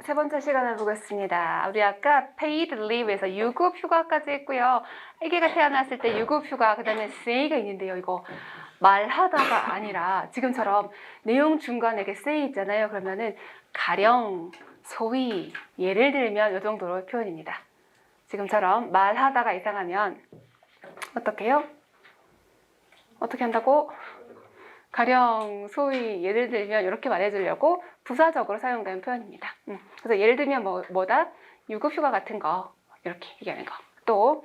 세 번째 시간을 보겠습니다. 우리 아까 paid leave에서 유급 휴가까지 했고요. 아기가 태어났을 때 유급 휴가, 그 다음에 say가 있는데요. 이거 말하다가 아니라 지금처럼 내용 중간에 이렇게 say 있잖아요. 그러면은 가령, 소위, 예를 들면 이 정도로 표현입니다. 지금처럼 말하다가 이상하면 어떻게 해요? 어떻게 한다고? 가령, 소위, 예를 들면 이렇게 말해주려고 부사적으로 사용되는 표현입니다. 그래서 예를 들면 뭐다? 유급휴가 같은 거 이렇게 얘기하는 거. 또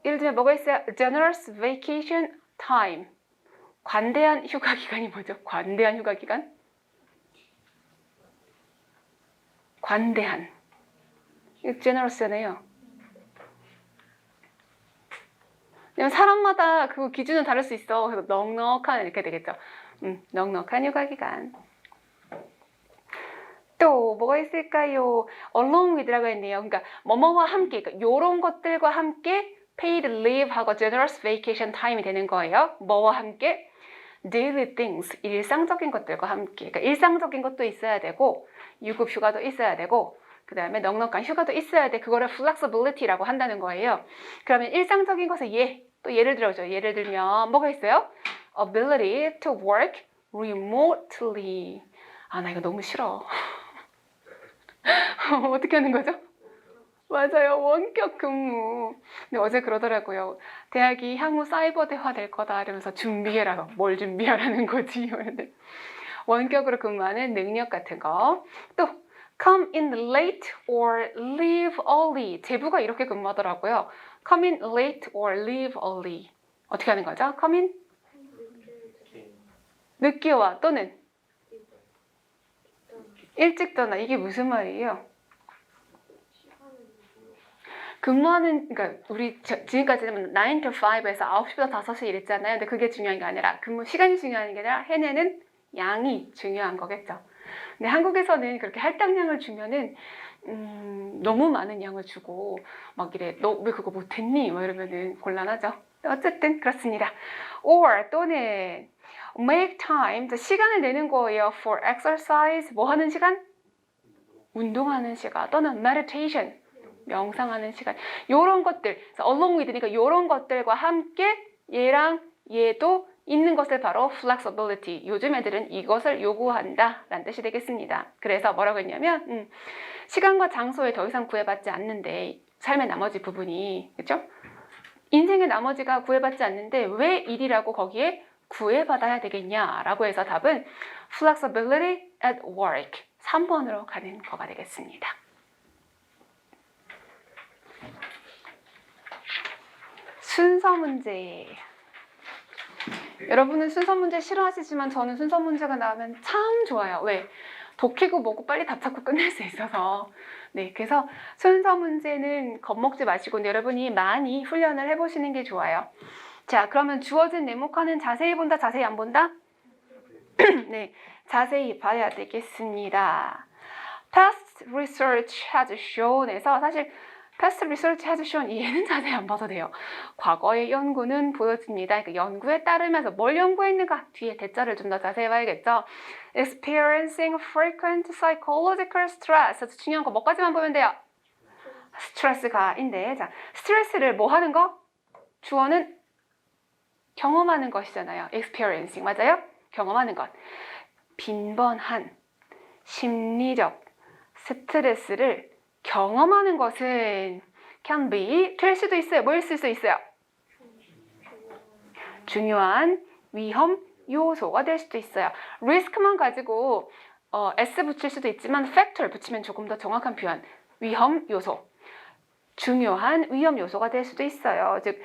예를 들면 뭐가 있어요? Generous vacation time. 관대한 휴가 기간이 뭐죠? 관대한 휴가 기간? 관대한. 이거 generous잖아요. 사람마다 그 기준은 다를 수 있어. 그래서 넉넉한 이렇게 되겠죠. 넉넉한 휴가 기간. 또 뭐가 있을까요? along with라고 했네요. 그러니까 뭐뭐와 함께, 그러니까 이런 것들과 함께 paid leave하고 generous vacation time이 되는 거예요. 뭐와 함께? daily things, 일상적인 것들과 함께. 그러니까 일상적인 것도 있어야 되고 유급 휴가도 있어야 되고 그 다음에 넉넉한 휴가도 있어야 돼. 그거를 flexibility라고 한다는 거예요. 그러면 일상적인 것은 또 예를 들어줘. 예를 들면 뭐가 있어요? ability to work remotely. 나 이거 너무 싫어. 어떻게 하는 거죠? 맞아요. 원격 근무. 근데 어제 그러더라고요. 대학이 향후 사이버 대화 될 거다 이러면서 준비해라. 뭘 준비하라는 거지? 원격으로 근무하는 능력 같은 거. 또 come in late or leave early. 제부가 이렇게 근무하더라고요. come in late or leave early. 어떻게 하는 거죠? come in 늦게 와 또는 일찍 떠나. 이게 무슨 말이에요? 근무하는, 그러니까 우리 지금까지는 9 to 5에서 9시부터 5시 일했잖아요. 근데 그게 중요한 게 아니라 근무 시간이 중요한 게 아니라 해내는 양이 중요한 거겠죠. 근데 한국에서는 그렇게 할당량을 주면은 너무 많은 양을 주고 막 이래 너 왜 그거 못했니? 뭐 이러면은 곤란하죠. 어쨌든 그렇습니다. or 또는 make time, 시간을 내는 거예요. for exercise, 뭐 하는 시간? 운동하는 시간 또는 meditation, 명상하는 시간. 요런 것들, along with니까 요런 것들과 함께 얘랑 얘도 있는 것을 바로 flexibility. 요즘 애들은 이것을 요구한다 라는 뜻이 되겠습니다. 그래서 뭐라고 했냐면 시간과 장소에 더 이상 구애받지 않는데 삶의 나머지 부분이 그렇죠? 인생의 나머지가 구애받지 않는데 왜 일이라고 거기에 구애받아야 되겠냐라고 해서 답은 flexibility at work 3번으로 가는 거가 되겠습니다. 순서 문제. 여러분은 순서 문제 싫어하시지만 저는 순서 문제가 나오면 참 좋아요. 왜? 독히고 뭐고 빨리 답 찾고 끝낼 수 있어서. 네, 그래서 순서 문제는 겁먹지 마시고 여러분이 많이 훈련을 해보시는 게 좋아요. 자, 그러면 주어진 네모칸은 자세히 본다, 자세히 안 본다? 네, 자세히 봐야 되겠습니다. Past research has shown에서 사실 past research has shown 얘는 자세히 안 봐도 돼요. 과거의 연구는 보여집니다. 그러니까 연구에 따르면서 뭘 연구했는가 뒤에 대자를 좀 더 자세히 봐야겠죠. Experiencing frequent psychological stress. 그래서 중요한 거 뭐까지만 보면 돼요? 스트레스가인데 자 스트레스를 뭐 하는 거? 주어는 경험하는 것이잖아요. experiencing 맞아요? 경험하는 것. 빈번한 심리적 스트레스를 경험하는 것은 can be 될 수도 있어요. 뭐일 수도 있어요? 중요한 위험 요소가 될 수도 있어요. risk만 가지고 s 붙일 수도 있지만 factor 붙이면 조금 더 정확한 표현. 위험 요소. 중요한 위험 요소가 될 수도 있어요. 즉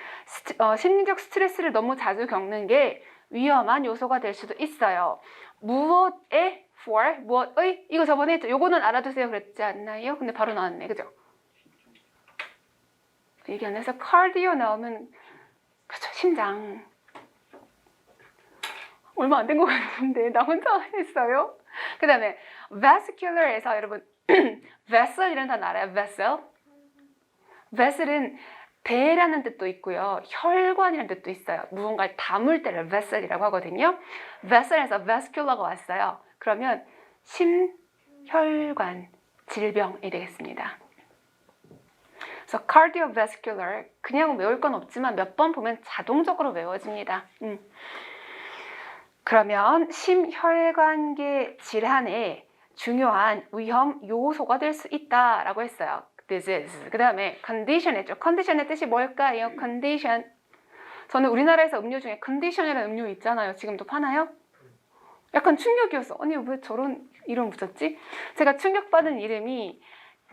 심리적 스트레스를 너무 자주 겪는 게 위험한 요소가 될 수도 있어요. 무엇에 for, 무엇의? 이거 저번에 했죠. 요거는 알아두세요 그랬지 않나요? 근데 바로 나왔네. 그죠? 얘기 안 해서 cardio 나오면 그쵸, 심장. 얼마 안 된 것 같은데 나 혼자 했어요. 그 다음에 vascular에서 여러분 vessel이라는 단어 알아요? vessel? vessel은 배라는 뜻도 있고요. 혈관이라는 뜻도 있어요. 무언가를 담을 때를 vessel이라고 하거든요. vessel에서 vascular가 왔어요. 그러면 심혈관, 질병이 되겠습니다. 그래서 cardiovascular 그냥 외울 건 없지만 몇 번 보면 자동적으로 외워집니다. 그러면 심혈관계 질환의 중요한 위험 요소가 될 수 있다라고 했어요. disease. 그 다음에 condition 했죠. condition의 뜻이 뭘까요? condition. 저는 우리나라에서 음료 중에 condition이라는 음료 있잖아요. 지금도 파나요? 약간 충격이었어. 아니 왜 저런 이름 붙였지? 제가 충격받은 이름이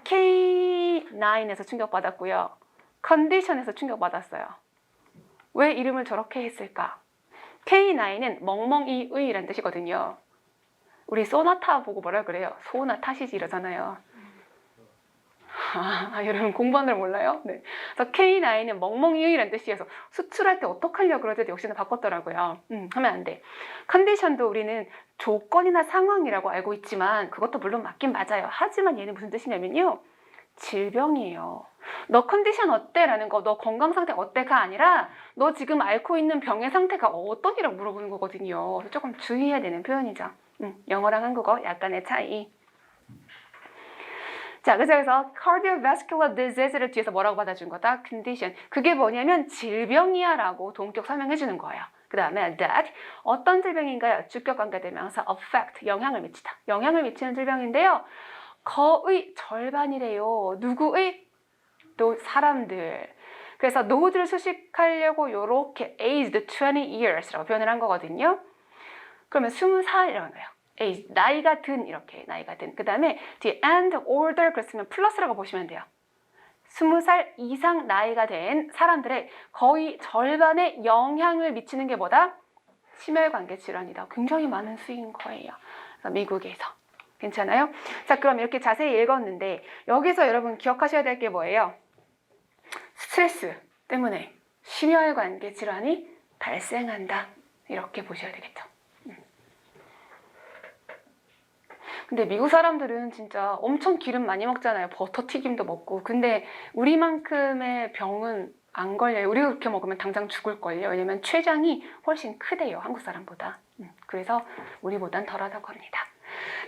K9에서 충격받았고요. 컨디션에서 충격받았어요. 왜 이름을 저렇게 했을까? K9은 멍멍이의라는 뜻이거든요. 우리 소나타 보고 뭐라 그래요? 소나 타시지 이러잖아요. 여러분 공부하는 걸 몰라요? 네. 그래서 K9은 멍멍이의라는 뜻이어서 수출할 때 어떡하려고 그러지? 역시나 바꿨더라고요. 하면 안 돼. 컨디션도 우리는 조건이나 상황이라고 알고 있지만 그것도 물론 맞긴 맞아요. 하지만 얘는 무슨 뜻이냐면요. 질병이에요. 너 컨디션 어때? 라는 거, 너 건강 상태 어때가 아니라 너 지금 앓고 있는 병의 상태가 어떠니라고 물어보는 거거든요. 그래서 조금 주의해야 되는 표현이죠. 영어랑 한국어 약간의 차이. 자, 그래서 cardiovascular disease를 뒤에서 뭐라고 받아준 거다? condition. 그게 뭐냐면 질병이야 라고 동격 설명해 주는 거예요. 그 다음에 that 어떤 질병인가요? 주격관계대명사 affect 영향을 미치다. 영향을 미치는 질병인데요. 거의 절반이래요. 누구의? 또 사람들. 그래서 노후를 수식하려고 이렇게 aged 20 years라고 표현을 한 거거든요. 그러면 20살이라는 거예요. age, 나이가 든 이렇게 나이가 든. 그 다음에 뒤에 and older 그랬으면 플러스라고 보시면 돼요. 20살 이상 나이가 된 사람들의 거의 절반에 영향을 미치는 게 뭐다? 심혈관계 질환이다. 굉장히 많은 수인 거예요. 그래서 미국에서. 괜찮아요? 자, 그럼 이렇게 자세히 읽었는데 여기서 여러분 기억하셔야 될 게 뭐예요? 스트레스 때문에 심혈관계 질환이 발생한다. 이렇게 보셔야 되겠죠. 근데 미국 사람들은 진짜 엄청 기름 많이 먹잖아요. 버터 튀김도 먹고. 근데 우리만큼의 병은 안 걸려요. 우리가 그렇게 먹으면 당장 죽을걸요. 왜냐면 췌장이 훨씬 크대요. 한국 사람보다. 그래서 우리보단 덜하다고 합니다.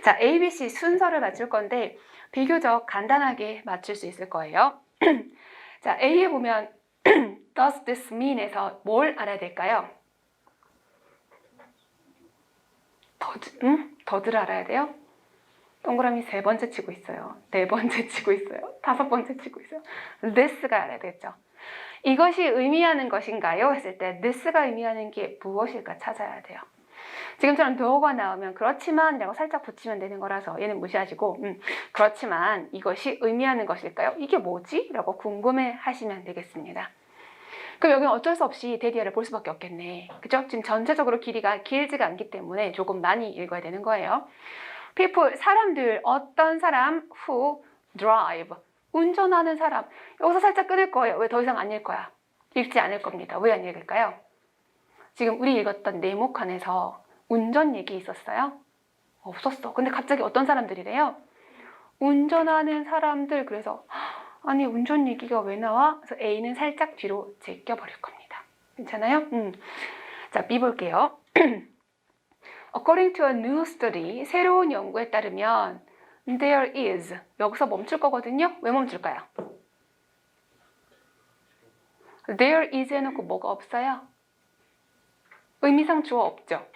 자, ABC 순서를 맞출 건데 비교적 간단하게 맞출 수 있을 거예요. 자, A에 보면 Does this mean에서 뭘 알아야 될까요? 더들 알아야 돼요? 동그라미 3번째 치고 있어요. 4번째 치고 있어요. 5번째 치고 있어요. this가 알아야 되겠죠. 이것이 의미하는 것인가요? 했을 때 this가 의미하는 게 무엇일까 찾아야 돼요. 지금처럼 do가 나오면 그렇지만 이라고 살짝 붙이면 되는 거라서 얘는 무시하시고 그렇지만 이것이 의미하는 것일까요? 이게 뭐지? 라고 궁금해 하시면 되겠습니다. 그럼 여기는 어쩔 수 없이 데디어를 볼 수밖에 없겠네. 그죠? 지금 전체적으로 길이가 길지가 않기 때문에 조금 많이 읽어야 되는 거예요. people, 사람들, 어떤 사람, who drive, 운전하는 사람. 여기서 살짝 끊을 거예요. 왜 더 이상 안 읽을 거야? 읽지 않을 겁니다. 왜 안 읽을까요? 지금 우리 읽었던 네모칸에서 운전 얘기 있었어요? 없었어. 근데 갑자기 어떤 사람들이래요? 운전하는 사람들. 그래서 아니 운전 얘기가 왜 나와? 그래서 A는 살짝 뒤로 제껴버릴 겁니다. 괜찮아요? 자, B 볼게요. According to a new study, 새로운 연구에 따르면 there is, 여기서 멈출 거거든요. 왜 멈출까요? there is 해놓고 뭐가 없어요? 의미상 주어 없죠.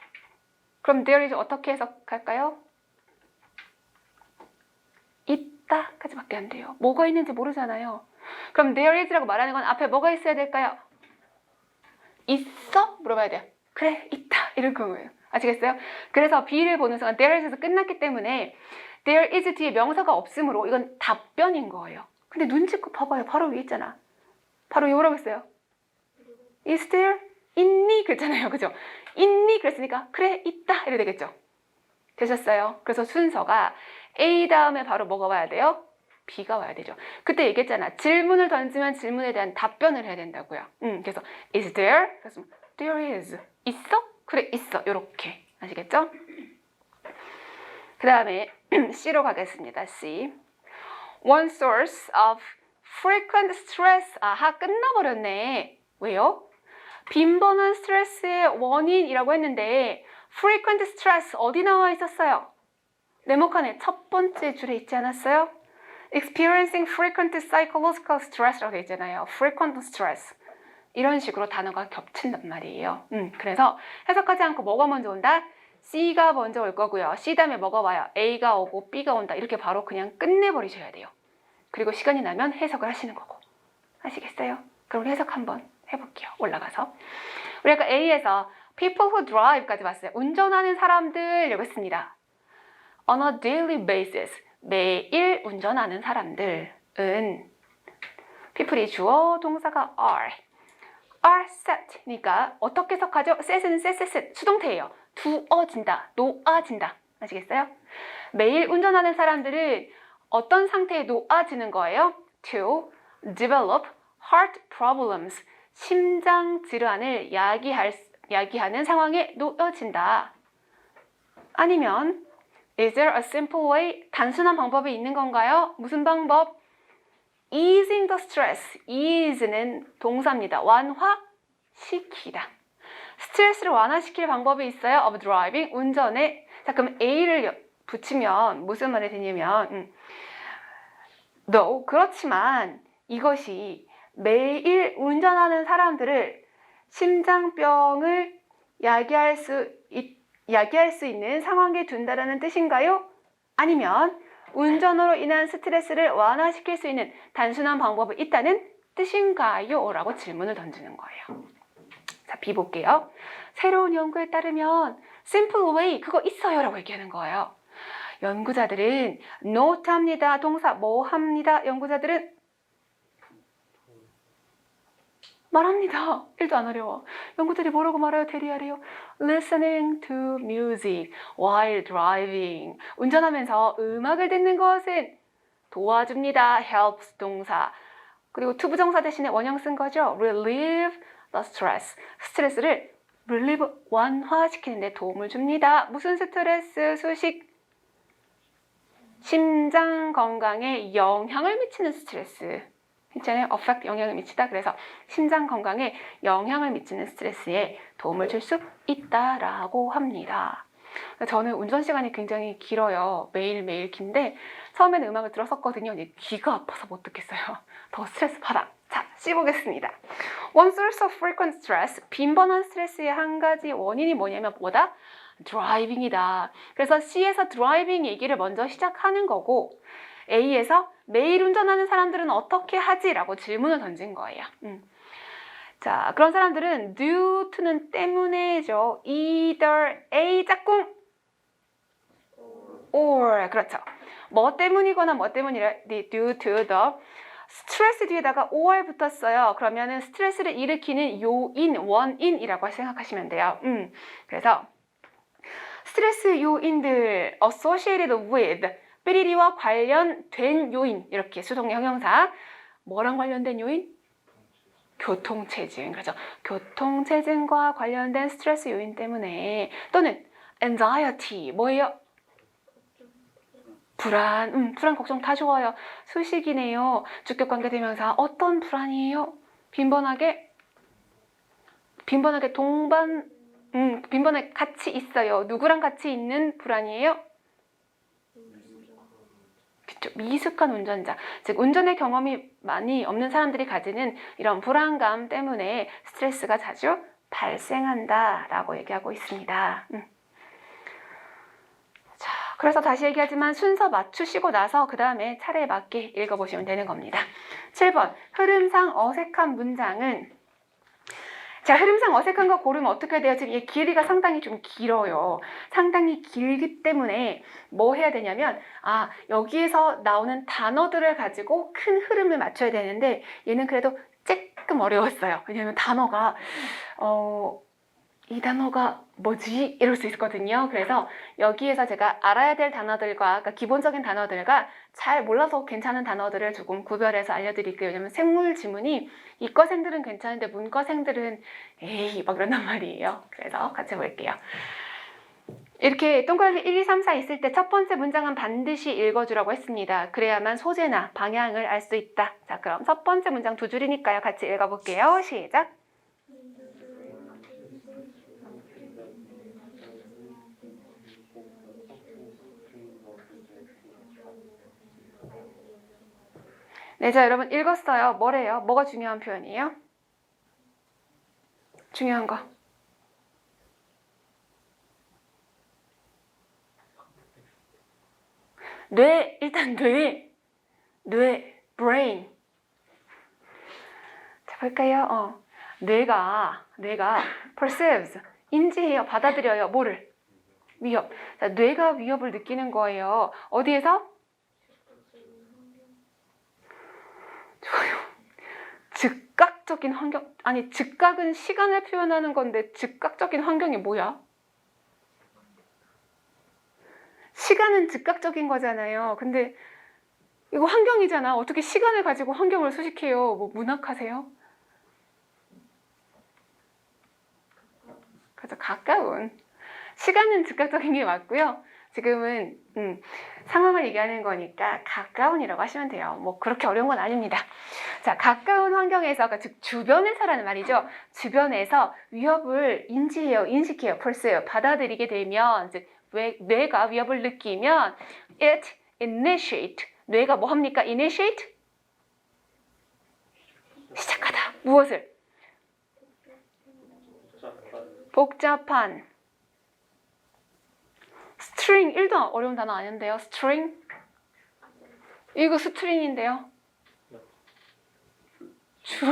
그럼 there is 어떻게 해석할까요? 있다 까지밖에 안 돼요. 뭐가 있는지 모르잖아요. 그럼 there is라고 말하는 건 앞에 뭐가 있어야 될까요? 있어? 물어봐야 돼요. 그래, 있다. 이럴 거예요. 아시겠어요? 그래서 B를 보는 순간 there is에서 끝났기 때문에 there is 뒤에 명사가 없으므로 이건 답변인 거예요. 근데 눈치껏 봐봐요. 바로 위에 있잖아. 바로 위에 뭐라고 했어요? is there? 있니? 그랬잖아요. 그죠? 있니? 그랬으니까 그래, 있다. 이래 되겠죠? 되셨어요? 그래서 순서가 A 다음에 바로 뭐가 와야 돼요? B가 와야 되죠. 그때 얘기했잖아. 질문을 던지면 질문에 대한 답변을 해야 된다고요. 그래서 is there? 그래서 there is. 있어? 그래, 있어. 요렇게. 아시겠죠? 그 다음에 C로 가겠습니다. C. One source of frequent stress. 아하, 끝나버렸네. 왜요? 빈번한 스트레스의 원인이라고 했는데 frequent stress 어디 나와 있었어요? 네모칸의 첫 번째 줄에 있지 않았어요? experiencing frequent psychological stress라고 되어 있잖아요. frequent stress. 이런 식으로 단어가 겹친단 말이에요. 그래서 해석하지 않고 뭐가 먼저 온다? C가 먼저 올 거고요. C 다음에 뭐가 와요? A가 오고 B가 온다. 이렇게 바로 그냥 끝내버리셔야 돼요. 그리고 시간이 나면 해석을 하시는 거고. 아시겠어요? 그럼 해석 한번 해볼게요. 올라가서. 우리 아까 A에서 people who drive까지 봤어요. 운전하는 사람들 여기 있습니다. On a daily basis. 매일 운전하는 사람들은 people이 주어, 동사가 are set니까 어떻게 해석하죠? set은 set 수동태예요. 두어진다, 놓아진다. 아시겠어요? 매일 운전하는 사람들은 어떤 상태에 놓아지는 거예요? To develop heart problems. 심장 질환을 야기하는 상황에 놓여진다. 아니면 is there a simple way? 단순한 방법이 있는 건가요? 무슨 방법? easing the stress. ease는 동사입니다. 완화시키다. 스트레스를 완화시킬 방법이 있어요? of driving. 운전에. 자, 그럼 A를 붙이면 무슨 말이 되냐면 though 그렇지만 이것이 매일 운전하는 사람들을 심장병을 야기할 수 있는 상황에 둔다라는 뜻인가요? 아니면 운전으로 인한 스트레스를 완화시킬 수 있는 단순한 방법이 있다는 뜻인가요? 라고 질문을 던지는 거예요. 자, B 볼게요. 새로운 연구에 따르면 simple way 그거 있어요 라고 얘기하는 거예요. 연구자들은 not 합니다. 동사 뭐 합니다. 연구자들은 말합니다. 1도 안 어려워. 연구들이 뭐라고 말해요? 대리하래요. Listening to music while driving. 운전하면서 음악을 듣는 것은 도와줍니다. helps 동사. 그리고 to 부정사 대신에 원형 쓴 거죠. relieve the stress. 스트레스를 relieve 완화시키는 데 도움을 줍니다. 무슨 스트레스? 수식. 심장 건강에 영향을 미치는 스트레스. 있잖아요. affect 영향을 미치다. 그래서 심장 건강에 영향을 미치는 스트레스에 도움을 줄 수 있다라고 합니다. 저는 운전 시간이 굉장히 길어요. 매일매일 긴데 처음에는 음악을 들었었거든요. 귀가 아파서 못 듣겠어요. 더 스트레스 받아. 자, 씹어보겠습니다. One source of frequent stress. 빈번한 스트레스의 한 가지 원인이 뭐냐면 뭐다? 드라이빙이다. 그래서 C에서 드라이빙 얘기를 먼저 시작하는 거고 A에서 매일 운전하는 사람들은 어떻게 하지? 라고 질문을 던진 거예요. 자, 그런 사람들은 due to는 때문에죠. either A 짝꿍 or 그렇죠. 뭐 때문이거나 뭐 때문이라 due to the 스트레스 뒤에다가 or 붙었어요. 그러면은 스트레스를 일으키는 요인, 원인이라고 생각하시면 돼요. 그래서 스트레스 요인들 associated with 삐리리와 관련된 요인 이렇게 수동 형용사 뭐랑 관련된 요인? 교통체증. 그렇죠. 교통체증과 관련된 스트레스 요인 때문에 또는 anxiety 뭐예요? 불안, 걱정 다 좋아요. 수식이네요. 주격관계 대명사 어떤 불안이에요? 빈번하게 빈번하게 같이 있어요. 누구랑 같이 있는 불안이에요? 그쵸. 미숙한 운전자, 즉 운전의 경험이 많이 없는 사람들이 가지는 이런 불안감 때문에 스트레스가 자주 발생한다라고 얘기하고 있습니다. 자, 그래서 다시 얘기하지만 순서 맞추시고 나서 그 다음에 차례에 맞게 읽어보시면 되는 겁니다. 7번 흐름상 어색한 문장은 자, 흐름상 어색한 거 고르면 어떻게 돼요? 지금 이 길이가 상당히 좀 길어요. 상당히 길기 때문에 뭐 해야 되냐면 여기에서 나오는 단어들을 가지고 큰 흐름을 맞춰야 되는데 얘는 그래도 조금 어려웠어요. 왜냐면 단어가 이 단어가 뭐지? 이럴 수 있거든요. 그래서 여기에서 제가 알아야 될 단어들과 그러니까 기본적인 단어들과 잘 몰라서 괜찮은 단어들을 조금 구별해서 알려드릴게요. 왜냐면 생물 지문이 이과생들은 괜찮은데 문과생들은 에이 막 이런단 말이에요. 그래서 같이 볼게요. 이렇게 동그라미 1, 2, 3, 4 있을 때 첫 번째 문장은 반드시 읽어주라고 했습니다. 그래야만 소재나 방향을 알 수 있다. 자, 그럼 첫 번째 문장 두 줄이니까요. 같이 읽어볼게요. 시작. 네, 자, 여러분 읽었어요. 뭐래요? 뭐가 중요한 표현이에요? 중요한 거. 뇌, 일단 뇌, brain. 자, 볼까요? 뇌가 perceives, 인지해요, 받아들여요. 뭐를? 위협. 자, 뇌가 위협을 느끼는 거예요. 어디에서? 좋아요. 즉각적인 환경. 아니, 즉각은 시간을 표현하는 건데 즉각적인 환경이 뭐야? 시간은 즉각적인 거잖아요. 근데 이거 환경이잖아. 어떻게 시간을 가지고 환경을 수식해요? 뭐 문학하세요? 그래서 가까운. 시간은 즉각적인 게 맞고요. 지금은 상황을 얘기하는 거니까 가까운이라고 하시면 돼요. 뭐 그렇게 어려운 건 아닙니다. 자, 가까운 환경에서, 그러니까 즉 주변에서라는 말이죠. 주변에서 위협을 인지해요, 인식해요, perceive, 받아들이게 되면, 즉 뇌가 위협을 느끼면 it initiate, 뇌가 뭐 합니까? initiate? 시작하다. 무엇을? 복잡한. string, 1도 어려운 단어 아닌데요. string? 이거 스트링인데요. 줄,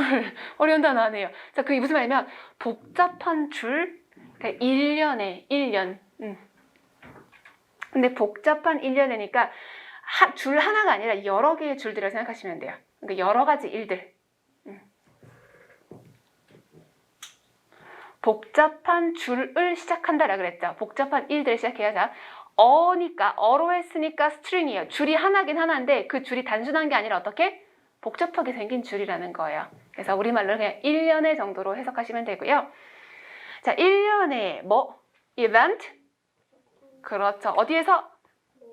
어려운 단어 아니에요. 자, 그게 무슨 말이냐면 복잡한 줄, 그러니까 1년. 근데 복잡한 1년이니까 줄 하나가 아니라 여러 개의 줄들을 생각하시면 돼요. 그러니까 여러 가지 일들. 복잡한 줄을 시작한다라 그랬죠. 복잡한 일들을 시작해야. 자, 어로 했으니까 스트링이에요. 줄이 하나긴 하나인데 그 줄이 단순한 게 아니라 어떻게? 복잡하게 생긴 줄이라는 거예요. 그래서 우리말로 그냥 1년의 정도로 해석하시면 되고요. 자, 1년의 뭐? event? 그렇죠. 어디에서?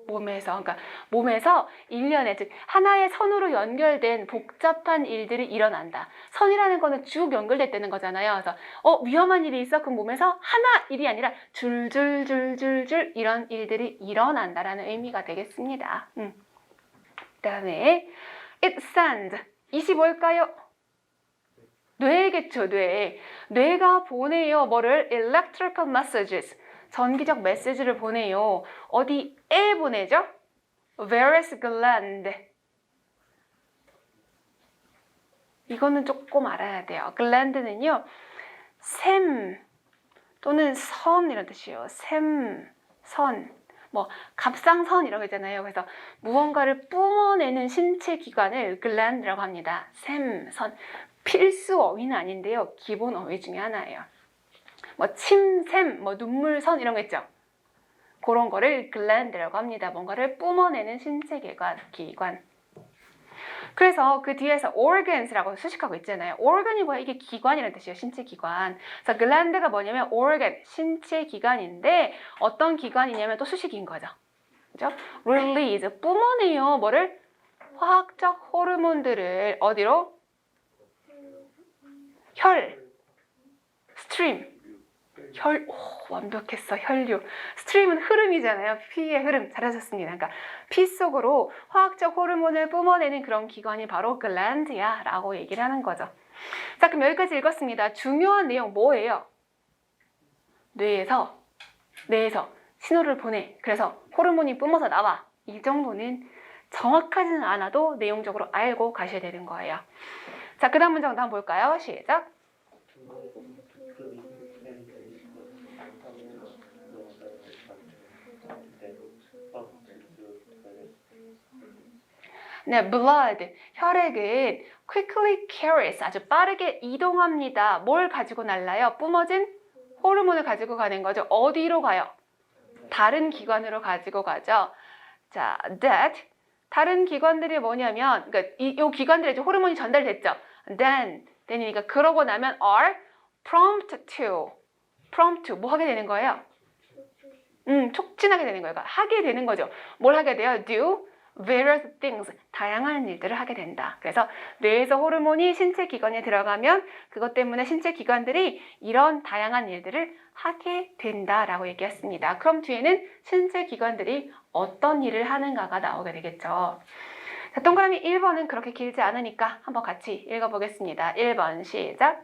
몸에서. 그러니까 몸에서 1년에, 즉 하나의 선으로 연결된 복잡한 일들이 일어난다. 선이라는 거는 쭉 연결됐다는 거잖아요. 그래서 위험한 일이 있어? 그럼 몸에서 하나 일이 아니라 줄줄줄줄줄 이런 일들이 일어난다라는 의미가 되겠습니다. 그다음에 it sends. 이시 뭘까요? 뇌겠죠, 뇌. 뇌가 보내요. 뭐를? electrical messages. 전기적 메시지를 보내요. 어디에 보내죠? various gland. 이거는 조금 알아야 돼요. gland는요, 샘 또는 선 이런 뜻이에요. 샘, 선, 뭐 갑상선 이런 거 있잖아요. 그래서 무언가를 뿜어내는 신체 기관을 gland라고 합니다. 샘, 선. 필수 어휘는 아닌데요. 기본 어휘 중에 하나예요. 뭐 침, 샘, 뭐 눈물, 선 이런 거 있죠. 그런 거를 gland라고 합니다. 뭔가를 뿜어내는 신체 기관. 그래서 그 뒤에서 organs라고 수식하고 있잖아요. organ이 뭐야? 이게 기관이라는 뜻이에요. 신체 기관. 그래서 gland가 뭐냐면 organ, 신체 기관인데 어떤 기관이냐면 또 수식인 거죠. 그죠? release, 뿜어내요. 뭐를? 화학적 호르몬들을 어디로? 혈, stream. 완벽했어. 혈류. 스트림은 흐름이잖아요. 피의 흐름. 잘하셨습니다. 그러니까 피 속으로 화학적 호르몬을 뿜어내는 그런 기관이 바로 글랜드야 라고 얘기를 하는 거죠. 자, 그럼 여기까지 읽었습니다. 중요한 내용 뭐예요? 뇌에서 신호를 보내. 그래서 호르몬이 뿜어서 나와. 이 정도는 정확하지는 않아도 내용적으로 알고 가셔야 되는 거예요. 자, 그 다음 문장도 한번 볼까요? 시작. 네, blood, 혈액은 quickly carries, 아주 빠르게 이동합니다. 뭘 가지고 날라요? 뿜어진 호르몬을 가지고 가는 거죠. 어디로 가요? 다른 기관으로 가지고 가죠. 자, that, 다른 기관들이 뭐냐면, 그러니까 이 기관들에 이제 호르몬이 전달됐죠. then이니까 그러고 나면 are prompt to, 뭐 하게 되는 거예요? 촉진하게 되는 거예요. 그러니까 하게 되는 거죠. 뭘 하게 돼요? do various things, 다양한 일들을 하게 된다. 그래서 뇌에서 호르몬이 신체 기관에 들어가면 그것 때문에 신체 기관들이 이런 다양한 일들을 하게 된다라고 얘기했습니다. 그럼 뒤에는 신체 기관들이 어떤 일을 하는가가 나오게 되겠죠. 자, 동그라미 1번은 그렇게 길지 않으니까 한번 같이 읽어보겠습니다. 1번 시작.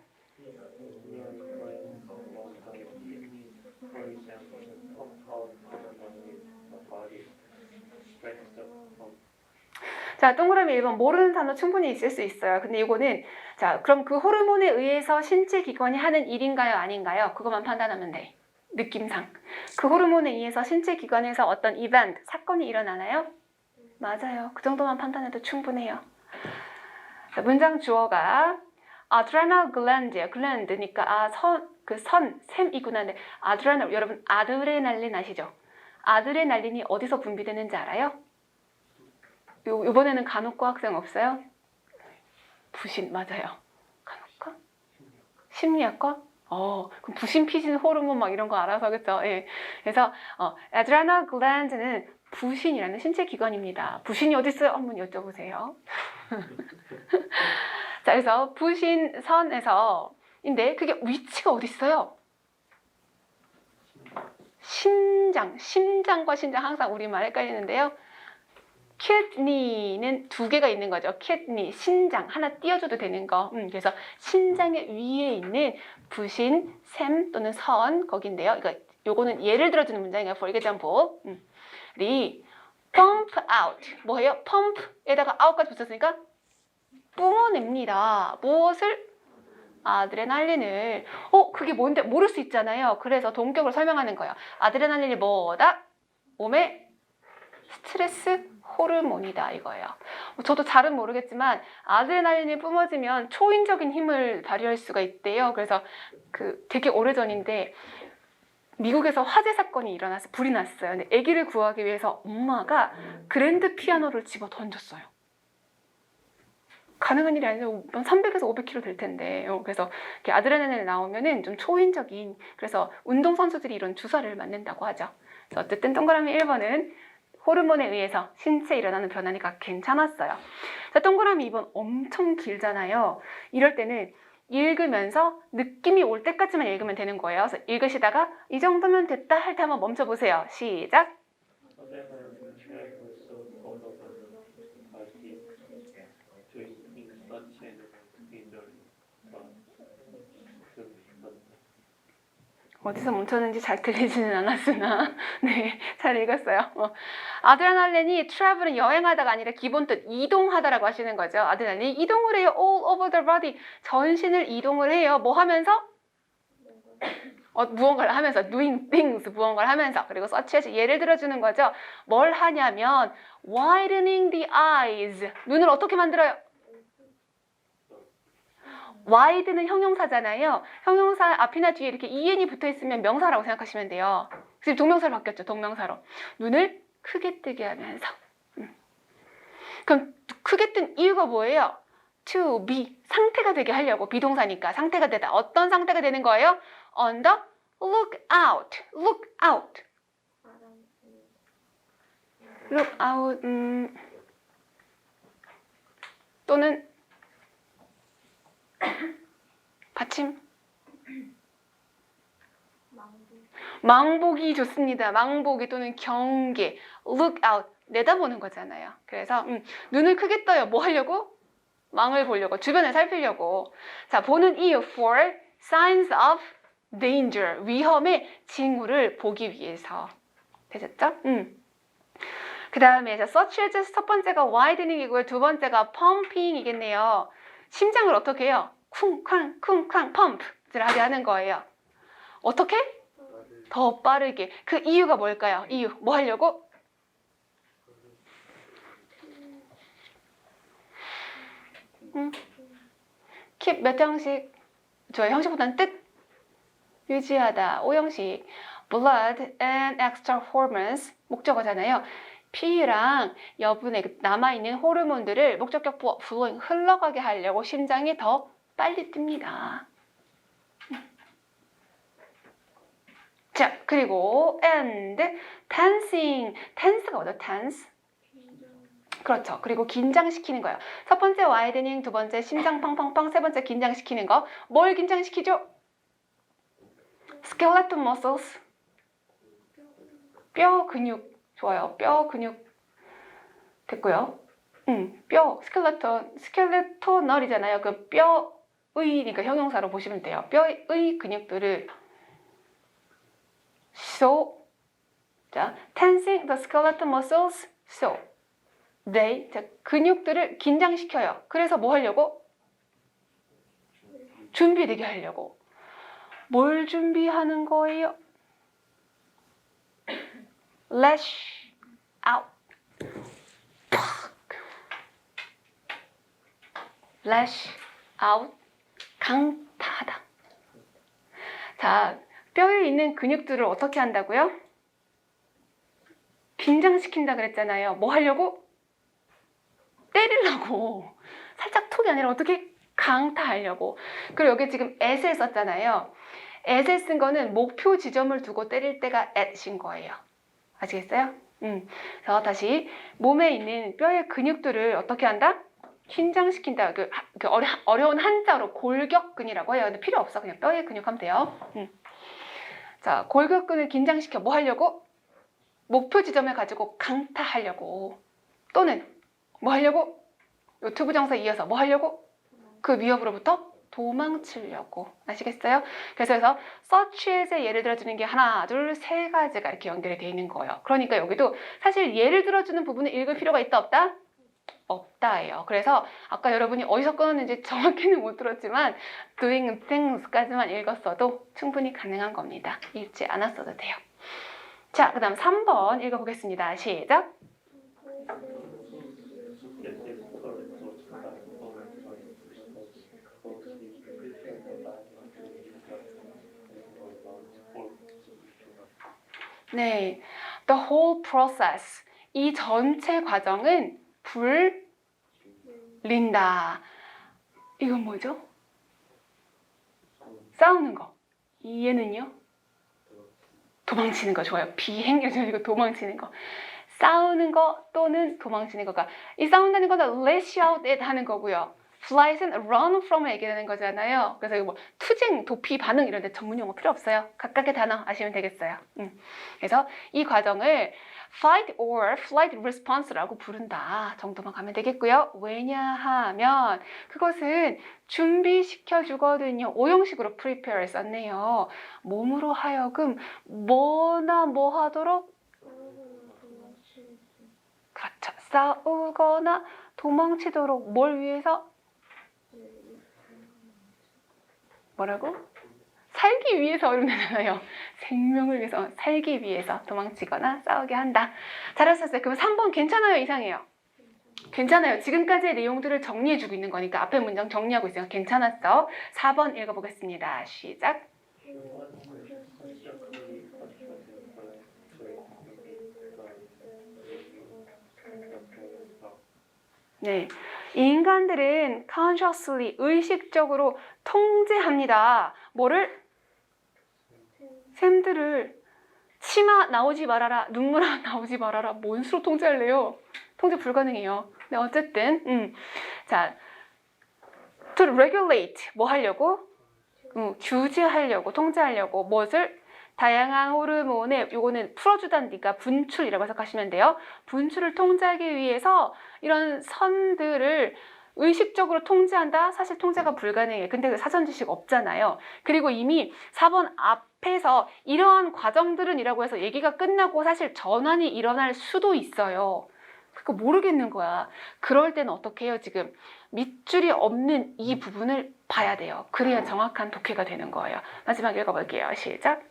자, 동그라미 1번 모르는 단어 충분히 있을 수 있어요. 근데 이거는 자, 그럼 그 호르몬에 의해서 신체 기관이 하는 일인가요? 아닌가요? 그것만 판단하면 돼. 느낌상. 그 호르몬에 의해서 신체 기관에서 어떤 이벤트, 사건이 일어나나요? 맞아요. 그 정도만 판단해도 충분해요. 자, 문장 주어가 adrenal gland이에요. gland니까 샘이구나. 네. 여러분 아드레날린 아시죠? 아드레날린이 어디서 분비되는지 알아요? 이번에는 간호과 학생 없어요? 부신 맞아요. 간호과? 심리학과? 그럼 부신 피신 호르몬 막 이런 거 알아서 그죠? 예. 그래서 adrenal gland는 부신이라는 신체 기관입니다. 부신이 어디 있어요? 한번 여쭤보세요. 자, 그래서 부신선에서인데 그게 위치가 어디 있어요? 심장과 신장 항상 우리말 헷갈리는데요. kidney는 두 개가 있는 거죠. kidney, 신장 하나 띄워줘도 되는 거. 그래서 신장의 위에 있는 부신, 샘 또는 선 거긴데요. 요거는 예를 들어주는 문장이에요. For example, pump out 뭐예요? pump에다가 out까지 붙였으니까 뿜어냅니다. 무엇을? 아드레날린을. 그게 뭔데? 모를 수 있잖아요. 그래서 동격으로 설명하는 거예요. 아드레날린이 뭐다? 몸의 스트레스 호르몬이다 이거예요. 저도 잘은 모르겠지만 아드레날린이 뿜어지면 초인적인 힘을 발휘할 수가 있대요. 그래서 되게 오래전인데 미국에서 화재 사건이 일어나서 불이 났어요. 근데 아기를 구하기 위해서 엄마가 그랜드 피아노를 집어 던졌어요. 가능한 일이 아니죠. 300에서 500kg 될 텐데. 그래서 아드레날린이 나오면은 좀 초인적인, 그래서 운동선수들이 이런 주사를 맞는다고 하죠. 그래서 어쨌든 동그라미 1번은 호르몬에 의해서 신체에 일어나는 변화니까 괜찮았어요. 자, 동그라미 2번 엄청 길잖아요. 이럴 때는 읽으면서 느낌이 올 때까지만 읽으면 되는 거예요. 그래서 읽으시다가 이 정도면 됐다 할 때 한번 멈춰보세요. 시작! 어디서 멈췄는지 잘 들리지는 않았으나 네, 잘 읽었어요. 아드레날린이 travel은 여행하다가 아니라 기본 뜻 이동하다라고 하시는 거죠. 아드레날린이 이동을 해요. all over the body. 전신을 이동을 해요. 뭐 하면서? 무언가를 하면서 doing things, 무언가를 하면서. 그리고 such as 예를 들어주는 거죠. 뭘 하냐면 widening the eyes. 눈을 어떻게 만들어요? wide는 형용사잖아요. 형용사 앞이나 뒤에 이렇게 en이 붙어있으면 명사라고 생각하시면 돼요. 지금 동명사로 바뀌었죠. 동명사로. 눈을 크게 뜨게 하면서. 그럼 크게 뜬 이유가 뭐예요? to be, 상태가 되게 하려고. 비동사니까 상태가 되다. 어떤 상태가 되는 거예요? on the look out. look out. look out. 또는 받침? 망보기 좋습니다. 망보기 또는 경계. look out. 내다보는 거잖아요. 그래서 눈을 크게 떠요. 뭐 하려고? 망을 보려고. 주변을 살피려고. 자, 보는 이유. for signs of danger. 위험의 징후를 보기 위해서. 되셨죠? 그 다음에 such as 첫 번째가 widening이고요. 두 번째가 pumping이겠네요. 심장을 어떻게 해요? 쿵쾅 쿵쾅 펌프를 하게 하는 거예요. 어떻게? 더 빠르게. 그 이유가 뭘까요? 이유. 뭐 하려고? keep 몇 형식? 저의 형식보다는 뜻? 유지하다. 5형식. blood and extra hormones. 목적어잖아요. 피랑 여분의 남아있는 호르몬들을 목적격 flowing 흘러가게 하려고 심장이 더 빨리 뜁니다. 자, 그리고 and tensing. tense가 뭐죠? tense. 그렇죠. 그리고 긴장시키는 거예요. 첫 번째 와이드닝, 두 번째 심장 팡팡팡, 세 번째 긴장시키는 거. 뭘 긴장시키죠? skeletal muscles. 뼈 근육. 좋아요. 뼈 근육. 됐고요. 뼈, 스켈레토널이잖아요. 그 뼈의, 그러니까 형용사로 보시면 돼요. 뼈의 근육들을 so, 자, tensing the skeletal muscles so they, 자, 근육들을 긴장시켜요. 그래서 뭐 하려고? 준비되게 하려고. 뭘 준비하는 거예요? lash out. lash out. 강타하다. 자, 뼈에 있는 근육들을 어떻게 한다고요? 긴장시킨다 그랬잖아요. 뭐 하려고? 때리려고. 살짝 톡이 아니라 어떻게 강타하려고. 그리고 여기 지금 at을 썼잖아요. at을 쓴 거는 목표 지점을 두고 때릴 때가 at인 거예요. 아시겠어요? 그래서 다시 몸에 있는 뼈의 근육들을 어떻게 한다? 긴장시킨다. 그 어려운 한자로 골격근이라고 해요. 근데 필요 없어. 그냥 뼈의 근육 하면 돼요. 자, 골격근을 긴장시켜 뭐 하려고? 목표 지점을 가지고 강타하려고. 또는 뭐 하려고? 요 투부정사 이어서 뭐 하려고? 그 위협으로부터 도망치려고. 아시겠어요? 그래서 such as의 예를 들어주는 게 하나, 둘, 세 가지가 이렇게 연결이 되어 있는 거예요. 그러니까 여기도 사실 예를 들어주는 부분을 읽을 필요가 있다 없다? 없다예요. 그래서 아까 여러분이 어디서 끊었는지 정확히는 못 들었지만 doing things까지만 읽었어도 충분히 가능한 겁니다. 읽지 않았어도 돼요. 자, 그 다음 3번 읽어보겠습니다. 시작! 네, the whole process. 이 전체 과정은 불린다. 이건 뭐죠? 싸우는 거. 얘는요? 도망치는 거. 좋아요. 비행기죠. 이거 도망치는 거. 싸우는 거 또는 도망치는 거가. 이 싸운다는 거는 lash out at 하는 거고요. flight은 run from을 얘기하는 거잖아요. 그래서 이거 뭐 투쟁, 도피, 반응 이런 데 전문 용어 필요 없어요. 각각의 단어 아시면 되겠어요. 그래서 이 과정을 fight or flight response라고 부른다 정도만 가면 되겠고요. 왜냐하면 그것은 준비시켜 주거든요. 오형식으로 prepare를 썼네요. 몸으로 하여금 뭐나 뭐 하도록 그렇죠. 싸우거나 도망치도록 뭘 위해서? 뭐라고? 살기 위해서 어렵잖아요. 생명을 위해서, 살기 위해서 도망치거나 싸우게 한다. 잘하셨어요. 그럼 3번 괜찮아요? 이상해요? 괜찮아요. 지금까지의 내용들을 정리해주고 있는 거니까 앞에 문장 정리하고 있어요. 괜찮았어. 4번 읽어보겠습니다. 시작. 네, 인간들은 consciously, 의식적으로 통제합니다. 뭐를? 샘들을. 치마 나오지 말아라, 눈물 나오지 말아라. 뭔 수로 통제할래요? 통제 불가능해요. 네, 어쨌든 자, to regulate, 뭐 하려고? 규제하려고, 통제하려고. 무엇을? 다양한 호르몬의, 요거는 풀어주다는 니까 분출이라고 해석하시면 돼요. 분출을 통제하기 위해서 이런 선들을 의식적으로 통제한다? 사실 통제가 불가능해. 근데 사전 지식 없잖아요. 그리고 이미 4번 앞에서 이러한 과정들은 이라고 해서 얘기가 끝나고 사실 전환이 일어날 수도 있어요. 그거 모르겠는 거야. 그럴 때는 어떻게 해요? 지금 밑줄이 없는 이 부분을 봐야 돼요. 그래야 정확한 독해가 되는 거예요. 마지막 읽어볼게요. 시작.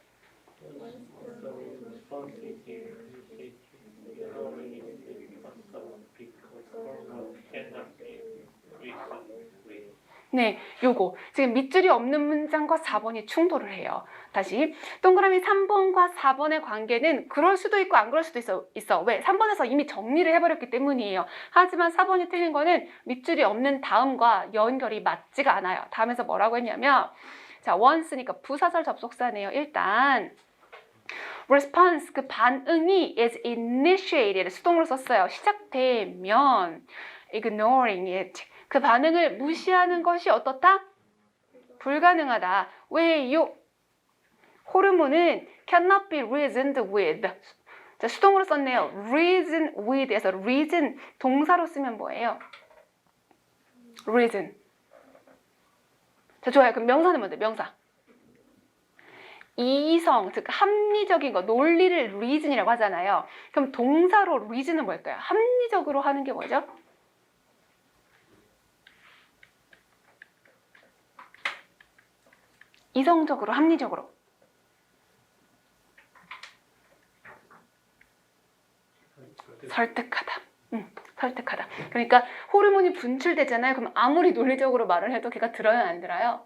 네, 요거 지금 밑줄이 없는 문장과 4번이 충돌을 해요. 다시 동그라미 3번과 4번의 관계는 그럴 수도 있고 안 그럴 수도 있어. 왜? 3번에서 이미 정리를 해버렸기 때문이에요. 하지만 4번이 틀린 거는 밑줄이 없는 다음과 연결이 맞지가 않아요. 다음에서 뭐라고 했냐면 자, once니까 부사절 접속사네요. 일단 response, 그 반응이 is initiated, 수동으로 썼어요. 시작되면 ignoring it, 그 반응을 무시하는 것이 어떻다? 불가능하다. 왜요? 호르몬은 cannot be reasoned with, 자, 수동으로 썼네요. reason with에서 reason 동사로 쓰면 뭐예요? reason. 자, 좋아요. 그럼 명사는 뭔데? 명사. 이성, 즉 합리적인 거, 논리를 reason이라고 하잖아요. 그럼 동사로 reason은 뭘까요? 합리적으로 하는 게 뭐죠? 이성적으로, 합리적으로. 설득하다. 설득하다. 그러니까 호르몬이 분출되잖아요. 그럼 아무리 논리적으로 말을 해도 걔가 들어요, 안 들어요?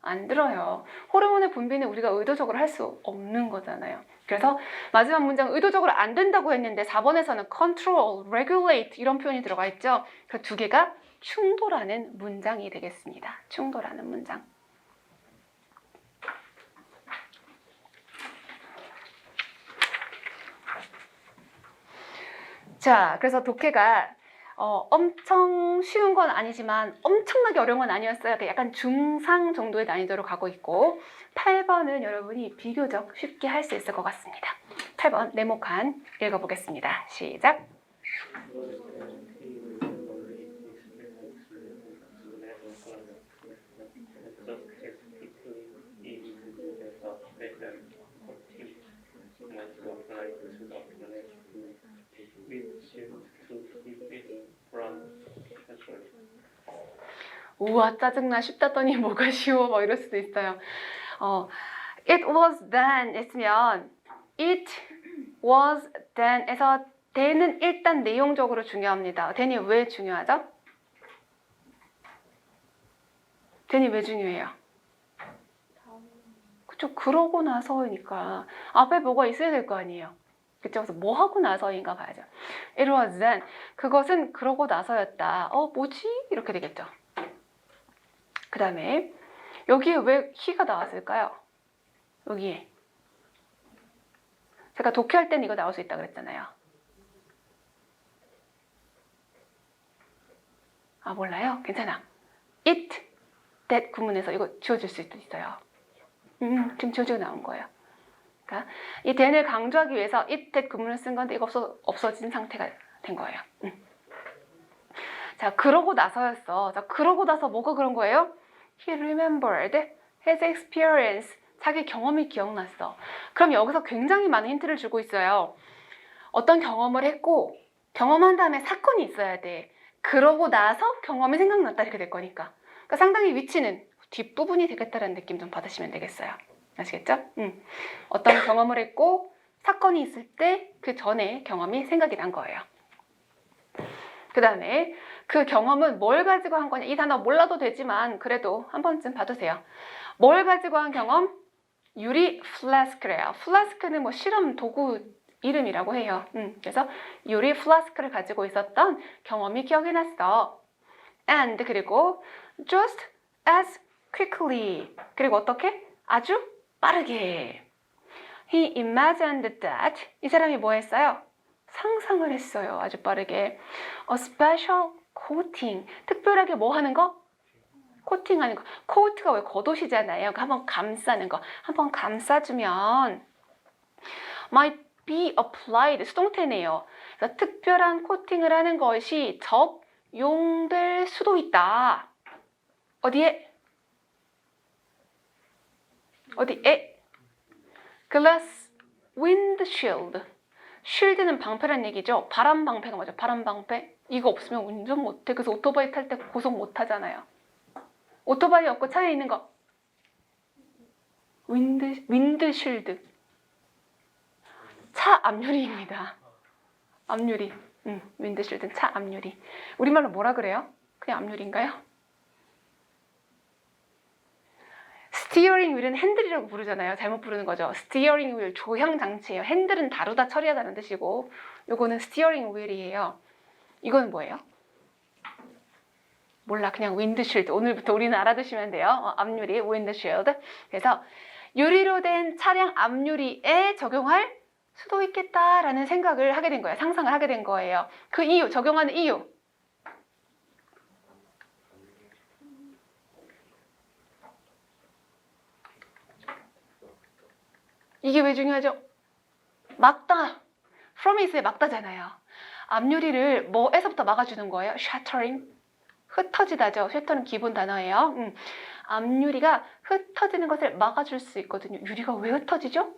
안 들어요. 호르몬의 분비는 우리가 의도적으로 할 수 없는 거잖아요. 그래서 마지막 문장 의도적으로 안 된다고 했는데 4번에서는 control, regulate 이런 표현이 들어가 있죠. 그 두 개가 충돌하는 문장이 되겠습니다. 충돌하는 문장. 자, 그래서 독해가 엄청 쉬운 건 아니지만 엄청나게 어려운 건 아니었어요. 약간 중상 정도의 난이도로 가고 있고 8번은 여러분이 비교적 쉽게 할 수 있을 것 같습니다. 8번 네모칸 읽어보겠습니다. 시작. 우와 짜증나 쉽다더니 뭐가 쉬워 뭐 이럴 수도 있어요. It was then 했으면 it was then에서 then은 일단 내용적으로 중요합니다. then이 왜 중요하죠? then이 왜 중요해요? 그쵸, 그러고 나서니까 앞에 뭐가 있어야 될 거 아니에요. 그쵸, 그래서 뭐 하고 나서인가 봐야죠. It was then 그것은 그러고 나서였다. 뭐지? 이렇게 되겠죠. 그 다음에 여기에 왜 he가 나왔을까요? 여기에 제가 독해할 땐 이거 나올 수 있다 그랬잖아요. 아 몰라요? 괜찮아. it, that 구문에서 이거 지워질 수도 있어요. 지금 지워지고 나온 거예요. 그러니까 이 then을 강조하기 위해서 it, that 구문을 쓴 건데 이거 없어진 상태가 된 거예요. 자, 그러고 나서였어. 자, 그러고 나서 뭐가 그런 거예요? He remembered his experience. 자기 경험이 기억났어. 그럼 여기서 굉장히 많은 힌트를 주고 있어요. 어떤 경험을 했고 경험한 다음에 사건이 있어야 돼. 그러고 나서 경험이 생각났다 이렇게 될 거니까. 그러니까 상당히 위치는 뒷부분이 되겠다라는 느낌 좀 받으시면 되겠어요. 아시겠죠? 어떤 경험을 했고 사건이 있을 때 그 전에 경험이 생각이 난 거예요. 그 다음에 그 경험은 뭘 가지고 한 거냐. 이 단어 몰라도 되지만 그래도 한 번쯤 봐두세요. 뭘 가지고 한 경험? 유리 플라스크래요. 플라스크는 뭐 실험 도구 이름이라고 해요. 그래서 유리 플라스크를 가지고 있었던 경험이 기억이 났어. And 그리고 just as quickly 그리고 어떻게? 아주 빠르게. He imagined that 이 사람이 뭐 했어요? 상상을 했어요. 아주 빠르게. A special coating 특별하게 뭐 하는 거? 코팅하는 거. 코트가 왜 겉옷이잖아요. 한번 감싸는 거. 한번 감싸주면 might be applied 수동태네요. 그래서 특별한 코팅을 하는 것이 적용될 수도 있다. 어디에? 어디에? glass windshield. 쉴드는 방패란 얘기죠. 바람 방패가 뭐죠? 바람 방패. 이거 없으면 운전 못해. 그래서 오토바이 탈 때 고속 못 하잖아요. 오토바이 없고 차에 있는 거. 윈드쉴드. 차 앞유리입니다. 앞유리. 윈드쉴드는 차 앞유리. 우리말로 뭐라 그래요? 그냥 앞유리인가요? 스티어링 휠은 핸들이라고 부르잖아요. 잘못 부르는 거죠. 스티어링 휠 조향 장치예요. 핸들은 다루다 처리하다는 뜻이고 요거는 스티어링 휠이에요. 이거는 뭐예요? 몰라. 그냥 윈드쉴드. 오늘부터 우리는 알아두시면 돼요. 앞유리 윈드쉴드. 그래서 유리로 된 차량 앞유리에 적용할 수도 있겠다라는 생각을 하게 된 거예요. 상상을 하게 된 거예요. 그 이유, 적용하는 이유. 이게 왜 중요하죠? 맞다. from is에 막다잖아요. 앞유리를 뭐에서부터 막아주는 거예요? shattering. 흩어지다죠. shattering 기본 단어예요. 앞유리가 흩어지는 것을 막아줄 수 있거든요. 유리가 왜 흩어지죠?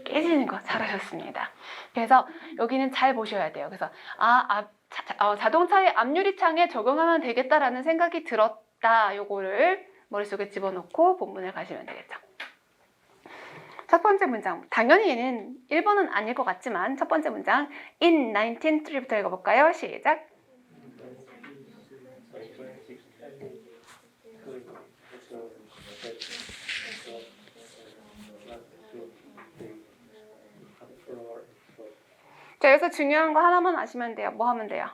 깨지는 거. 잘하셨습니다. 그래서 여기는 잘 보셔야 돼요. 그래서 자동차의 앞유리 창에 적용하면 되겠다라는 생각이 들었다. 요거를 머릿속에 집어넣고 본문을 가시면 되겠죠. 첫 번째 문장. 당연히 얘는 1번은 아닐 것 같지만 첫 번째 문장 in 1903부터 읽어볼까요? 시작. 자, 여기서 중요한 거 하나만 아시면 돼요. 뭐 하면 돼요?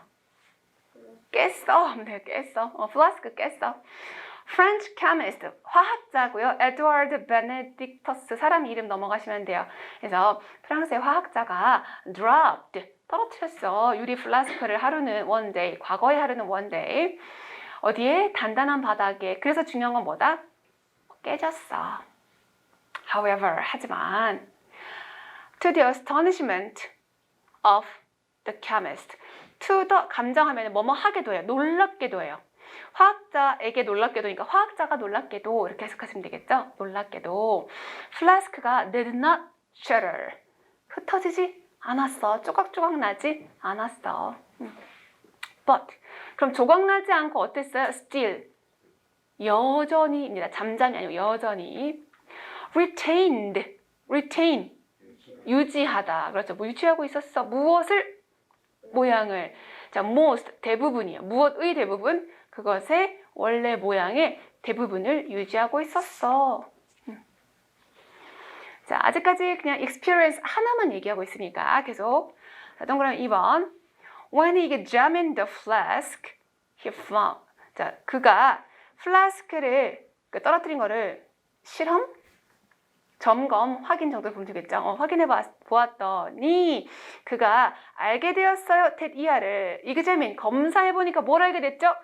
깼어 하면 돼요. 깼어. 플라스크 깼어. French chemist, 화학자고요. 에드워드 베네딕터스 사람 이름 넘어가시면 돼요. 그래서 프랑스의 화학자가 dropped, 떨어뜨렸어. 유리 플라스크를 하루는 one day, 과거의 하루는 one day. 어디에? 단단한 바닥에. 그래서 중요한 건 뭐다? 깨졌어. However, 하지만 to the astonishment of the chemist, to the 감정하면 뭐뭐 하게도 해요. 놀랍게도 해요. 화학자에게 놀랍게도, 그러니까 화학자가 놀랍게도 이렇게 해석하시면 되겠죠? 놀랍게도 플라스크가 did not shatter, 흩어지지 않았어. 조각조각 나지 않았어. But, 그럼 조각나지 않고 어땠어요? Still, 여전히입니다. 잠잠이 아니고 여전히 retain, 유지하다. 그렇죠. 뭐 유지하고 있었어. 무엇을? 모양을. 자, most, 대부분이요. 무엇의 대부분? 그것의 원래 모양의 대부분을 유지하고 있었어. 자, 아직까지 그냥 experience 하나만 얘기하고 있으니까 계속. 자, 동그라미 2번. When he examined the flask, he found. 자, 그가 플라스크를 떨어뜨린 거를 실험? 점검, 확인 정도 보면 되겠죠. 확인해 보았더니 그가 알게 되었어요. that 이하를. examine, 검사해보니까 뭘 알게 됐죠?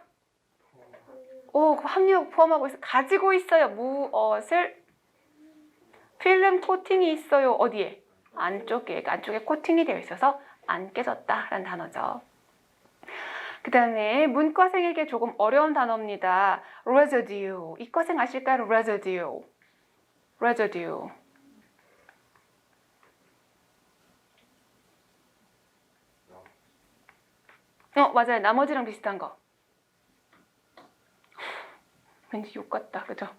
함유 포함하고 있어. 가지고 있어요. 무엇을? 필름 코팅이 있어요. 어디에? 안쪽에 코팅이 되어 있어서 안 깨졌다라는 단어죠. 그 다음에 문과생에게 조금 어려운 단어입니다. residue. 이과생 아실까요? residue. 맞아요. 나머지랑 비슷한 거. 왠지 욕 같다. 그죠?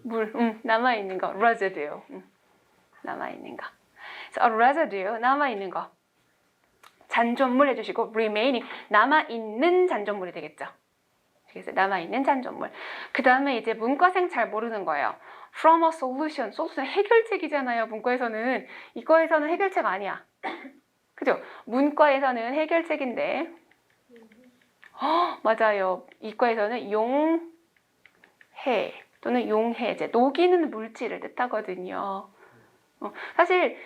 물, 남아있는 거. residue. 남아있는 거. 그래서 residue, 남아있는 거. 잔존물 해주시고 remaining, 남아있는 잔존물이 되겠죠. 그래서 남아있는 잔존물. 그 다음에 이제 문과생 잘 모르는 거예요. from a solution. 해결책이잖아요. 문과에서는. 이과에서는 해결책 아니야. 그죠? 문과에서는 해결책인데. 맞아요. 이과에서는 용해 또는 용해제, 녹이는 물질을 뜻하거든요. 사실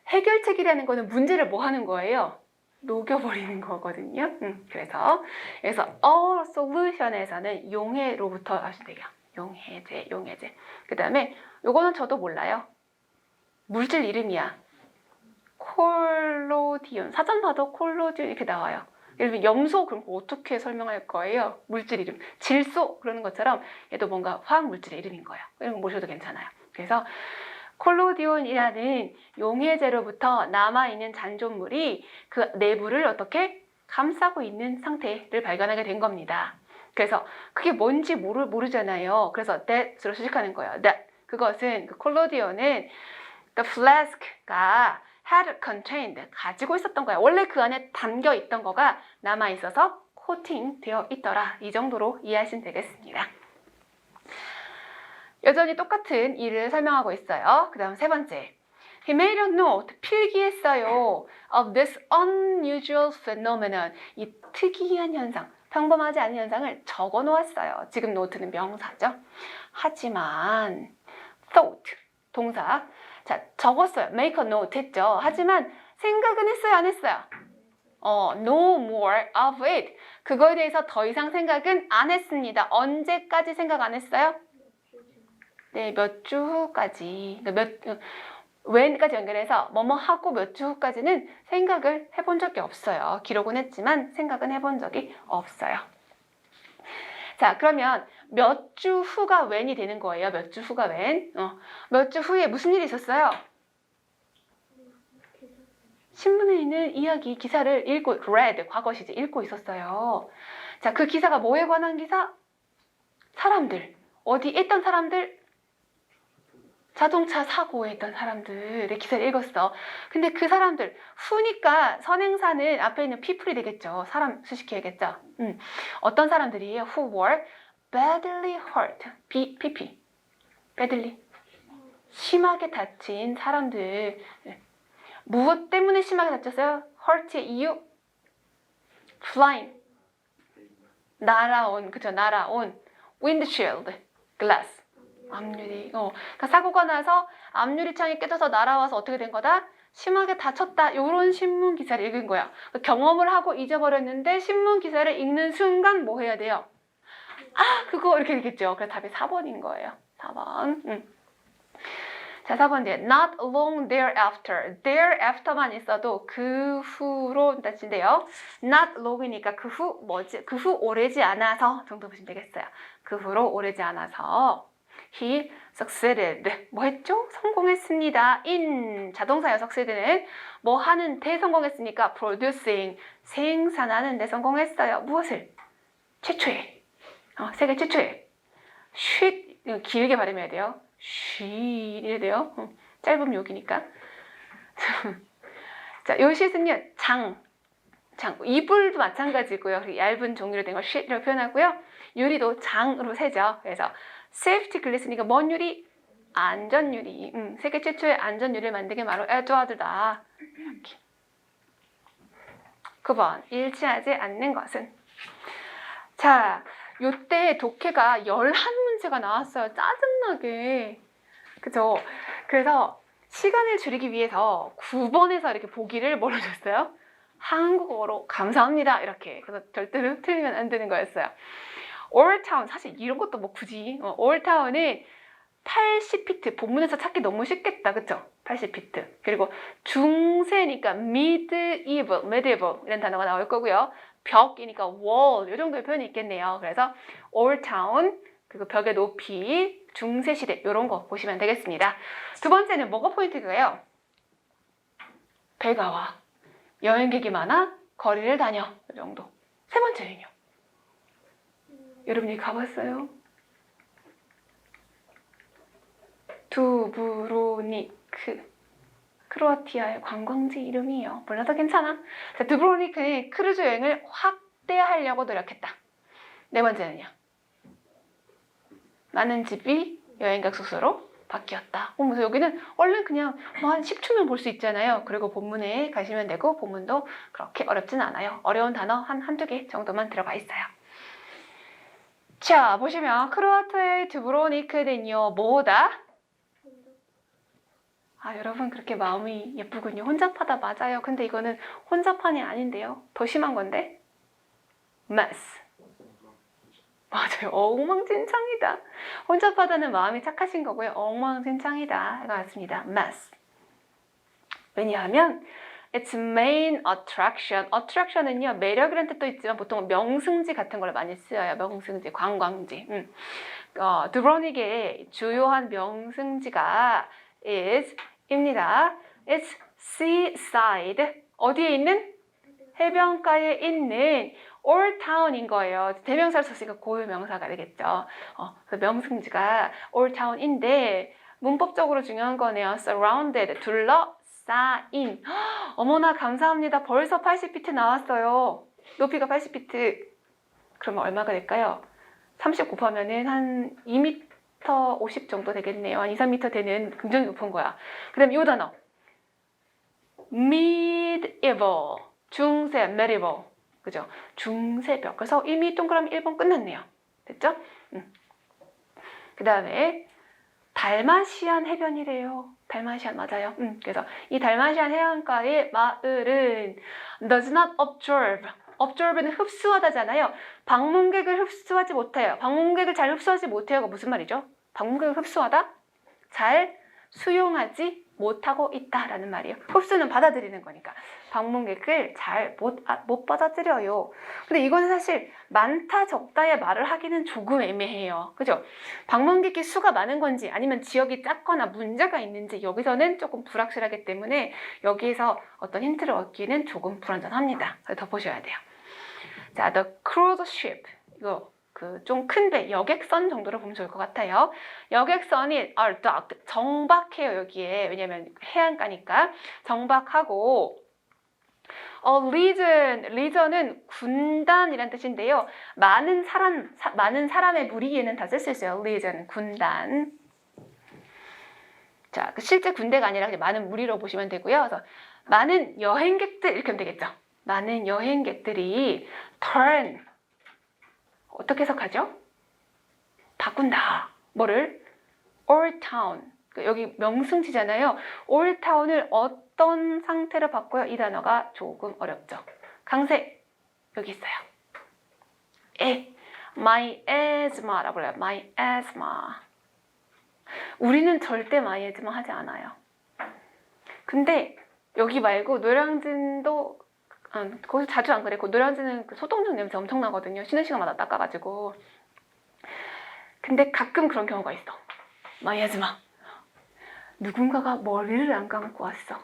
해결책이라는 거는 문제를 뭐 하는 거예요? 녹여버리는 거거든요. 그래서 a solution에서는 용해로부터 하시면 돼요. 용해제. 그 다음에 요거는 저도 몰라요. 물질 이름이야. 콜로디온. 사전 봐도 콜로디온 이렇게 나와요. 예를 들면 염소, 그럼 어떻게 설명할 거예요? 물질 이름. 질소 그러는 것처럼 얘도 뭔가 화학 물질의 이름인 거예요. 이런 거 모셔도 괜찮아요. 그래서 콜로디온이라는 용해제로부터 남아있는 잔존물이 그 내부를 어떻게 감싸고 있는 상태를 발견하게 된 겁니다. 그래서 그게 뭔지 모르잖아요. 그래서 that으로 수식하는 거예요. that. 그것은, 그 콜로디온은 the flask가 had contained, 가지고 있었던 거야. 원래 그 안에 담겨 있던 거가 남아있어서 코팅 되어 있더라. 이 정도로 이해하시면 되겠습니다. 여전히 똑같은 일을 설명하고 있어요. 그 다음 세 번째. He made a note, 필기했어요. of this unusual phenomenon, 이 특이한 현상, 평범하지 않은 현상을 적어 놓았어요. 지금 note는 명사죠. 하지만 thought, 동사. 자, 적었어요. make a note 했죠. 하지만 생각은 했어요, 안 했어요? no more of it. 그거에 대해서 더 이상 생각은 안 했습니다. 언제까지 생각 안 했어요? 네, 몇 주 후까지. when까지 연결해서 뭐뭐 하고 몇 주 후까지는 생각을 해본 적이 없어요. 기록은 했지만 생각은 해본 적이 없어요. 자, 그러면 몇 주 후가 when이 되는 거예요. 몇 주 후가 when. 몇 주 후에 무슨 일이 있었어요? 신문에 있는 이야기, 기사를 읽고, read, 과거 시제 읽고 있었어요. 자, 그 기사가 뭐에 관한 기사? 사람들. 어디 있던 사람들? 자동차 사고에 있던 사람들의 기사를 읽었어. 근데 그 사람들, 후니까 선행사는 앞에 있는 people이 되겠죠. 사람 수식해야겠죠. 어떤 사람들이에요? Who were badly hurt. PP. badly. 심하게 다친 사람들. 무엇 때문에 심하게 다쳤어요? hurt의 이유? flying. 날아온, 그죠? 날아온. windshield. glass. 앞유리. 그러니까 사고가 나서 앞유리창이 깨져서 날아와서 어떻게 된 거다? 심하게 다쳤다. 이런 신문 기사를 읽은 거야. 경험을 하고 잊어버렸는데 신문 기사를 읽는 순간 뭐 해야 돼요? 그거 이렇게 읽겠죠. 그래서 답이 4번인 거예요. 4번. 자, 4번 뒤에 not long thereafter. thereafter만 있어도 그 후로 뜻인데요. not long이니까 그 후 뭐지? 그 후 오래지 않아서 정도 보시면 되겠어요. 그 후로 오래지 않아서 he succeeded. 뭐 했죠? 성공했습니다. in 자동사요. succeed는 뭐 하는 데 성공했으니까 producing 생산하는 데 성공했어요. 무엇을? 최초의 세계 최초의 쉿 길게 발음해야 돼요. 쉿 이래야 돼요. 짧으면 여기니까. 자, 요 쉿은요 장 이불도 마찬가지고요. 얇은 종이로 된 걸 쉿이라고 표현하고요. 유리도 장으로 세죠. 그래서 safety glass니까 뭔 유리? 안전유리. 세계 최초의 안전유리를 만든 게 바로 에드워드다. 이렇게. 9번 일치하지 않는 것은. 자, 요때 독해가 11문제가 나왔어요. 짜증나게. 그죠? 그래서 시간을 줄이기 위해서 9번에서 이렇게 보기를 뭐로 줬어요? 한국어로 감사합니다. 이렇게. 그래서 절대로 틀리면 안 되는 거였어요. Old Town, 사실 이런 것도 뭐 굳이 Old Town은 80피트, 본문에서 찾기 너무 쉽겠다. 그쵸? 80피트. 그리고 중세니까 medieval 이런 단어가 나올 거고요. 벽이니까 wall 이 정도의 표현이 있겠네요. 그래서 Old Town, 그리고 벽의 높이, 중세시대 이런 거 보시면 되겠습니다. 두 번째는 뭐가 포인트가요? 배가 와. 여행객이 많아. 거리를 다녀. 이 정도. 세 번째는요. 여러분이 가봤어요? 두브로니크. 크로아티아의 관광지 이름이에요. 몰라도 괜찮아. 자, 두브로니크는 크루즈 여행을 확대하려고 노력했다. 네 번째는요. 많은 집이 여행객 숙소로 바뀌었다. 그래서 여기는 얼른 그냥 뭐 한 10초면 볼 수 있잖아요. 그리고 본문에 가시면 되고 본문도 그렇게 어렵진 않아요. 어려운 단어 한두 개 정도만 들어가 있어요. 자, 보시면 크로아티아의 두브로니크는요. 뭐다? 여러분 그렇게 마음이 예쁘군요. 혼잡하다 맞아요. 근데 이거는 혼잡한이 아닌데요. 더 심한 건데. mess. 맞아요. 엉망진창이다. 혼잡하다는 마음이 착하신 거고요. 엉망진창이다. 이거 같습니다. mess. 왜냐하면 its main attraction. attraction은요. 매력이라는 뜻도 있지만 보통 명승지 같은 걸 많이 쓰여요. 명승지, 관광지. 두브로닉의 주요한 명승지가 is 입니다. It's seaside. 어디에 있는? 해변가에 있는 Old Town인 거예요. 대명사를 썼으니까 고유명사가 되겠죠. 그래서 명승지가 Old Town인데 문법적으로 중요한 거네요. Surrounded, 둘러싸인. 어머나 감사합니다. 벌써 80피트 나왔어요. 높이가 80피트. 그러면 얼마가 될까요? 30 곱하면은 한 2m 50 정도 되겠네요. 한 2, 3m 되는 굉장히 높은 거야. 그 다음 이 단어. medieval. 중세, medieval. 그죠? 중세벽. 그래서 이미 동그라미 1번 끝났네요. 됐죠? 그 다음에 달마시안 해변이래요. 달마시안 맞아요. 그래서 이 달마시안 해안가의 마을은 does not observe. observe는 흡수하다잖아요. 방문객을 흡수하지 못해요. 방문객을 잘 흡수하지 못해요가 무슨 말이죠? 방문객을 흡수하다? 잘 수용하지 못하고 있다라는 말이에요. 흡수는 받아들이는 거니까. 방문객을 잘 못 받아들여요. 근데 이거는 사실 많다 적다의 말을 하기는 조금 애매해요. 그죠? 방문객의 수가 많은 건지 아니면 지역이 작거나 문제가 있는지 여기서는 조금 불확실하기 때문에 여기에서 어떤 힌트를 얻기는 조금 불안전합니다. 더 보셔야 돼요. 자, the cruise ship. 이거 좀 큰 배, 여객선 정도로 보면 좋을 것 같아요. 여객선이 are docked, 정박해요, 여기에. 왜냐면 해안가니까. 정박하고 legion은 군단이란 뜻인데요. 많은 사람의 무리에는 다 쓸 수 있어요. legion, 군단. 자, 실제 군대가 아니라 그냥 많은 무리로 보시면 되고요. 그래서 많은 여행객들 이렇게 하면 되겠죠. 많은 여행객들이 turn 어떻게 해석하죠? 바꾼다. 뭐를? Old Town. 여기 명승지잖아요. Old Town을 어떤 상태로 바꿔요? 이 단어가 조금 어렵죠. 강세 여기 있어요. My asthma라고 그래요. My asthma. 우리는 절대 my asthma 하지 않아요. 근데 여기 말고 노량진도 거기서 자주 안 그랬고 노량진은 소독약 냄새 엄청 나거든요. 쉬는 시간마다 닦아가지고. 근데 가끔 그런 경우가 있어. my asthma. 누군가가 머리를 안 감고 왔어.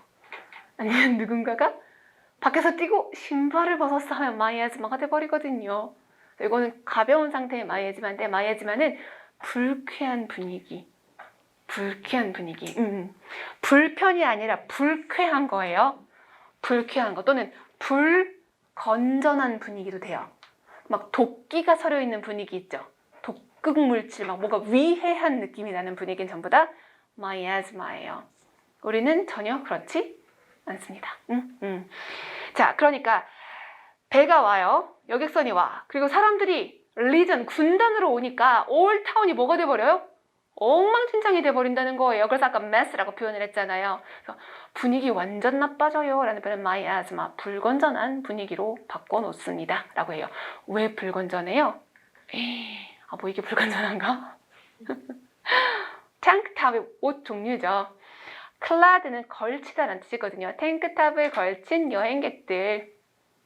아니면 누군가가 밖에서 뛰고 신발을 벗었어 하면 my asthma가 돼버리거든요. 이거는 가벼운 상태의 my asthma인데 my asthma는 불쾌한 분위기. 불편이 아니라 불쾌한 거예요. 불쾌한 거 또는 불건전한 분위기도 돼요. 막 도끼가 서려 있는 분위기 있죠. 독극 물질 막 뭔가 위해한 느낌이 나는 분위기는 전부 다 my asthma예요. 우리는 전혀 그렇지 않습니다. 자, 그러니까 배가 와요. 여객선이 와. 그리고 사람들이 리전 군단으로 오니까 올 타운이 뭐가 돼버려요? 엉망진창이 돼버린다는 거예요. 그래서 아까 mess라고 표현을 했잖아요. 그래서 분위기 완전 나빠져요 라는 표현은 my asthma, 불건전한 분위기로 바꿔놓습니다 라고 해요. 왜 불건전해요? 뭐 이게 불건전한가? 탱크탑의 옷 종류죠. 클라드는 걸치다라는 뜻이거든요. 탱크탑을 걸친 여행객들.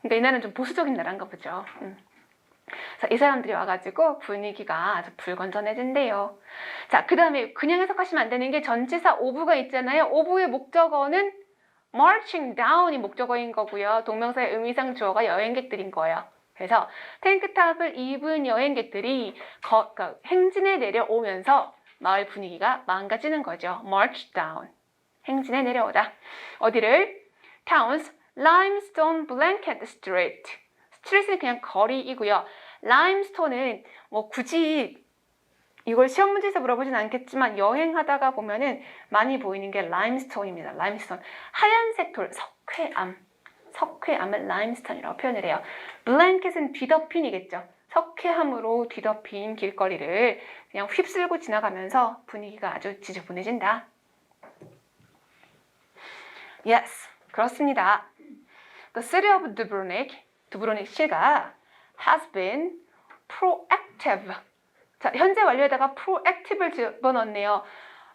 그러니까 이 나라는 좀 보수적인 나라인가 보죠. 그래서 이 사람들이 와가지고 분위기가 아주 불건전해진대요. 자, 그 다음에 그냥 해석하시면 안 되는 게 전치사 ove가 있잖아요. ove의 목적어는 marching down이 목적어인 거고요. 동명사의 의미상 주어가 여행객들인 거예요. 그래서 탱크탑을 입은 여행객들이 그러니까 행진에 내려오면서 마을 분위기가 망가지는 거죠. march down. 행진에 내려오다. 어디를? Town's limestone blanket street. 스트릿은 그냥 거리이고요. 라임스톤은 뭐 굳이 이걸 시험 문제에서 물어보진 않겠지만 여행하다가 보면은 많이 보이는 게 라임스톤입니다. 라임스톤. 하얀색 돌, 석회암을 라임스톤이라고 표현을 해요. 블랭켓은 뒤덮인이겠죠. 석회암으로 뒤덮인 길거리를 그냥 휩쓸고 지나가면서 분위기가 아주 지저분해진다. Yes, 그렇습니다. The city of Dubrovnik, 두브로닉 시가 has been proactive. 자, 현재 완료에다가 proactive를 집어넣었네요.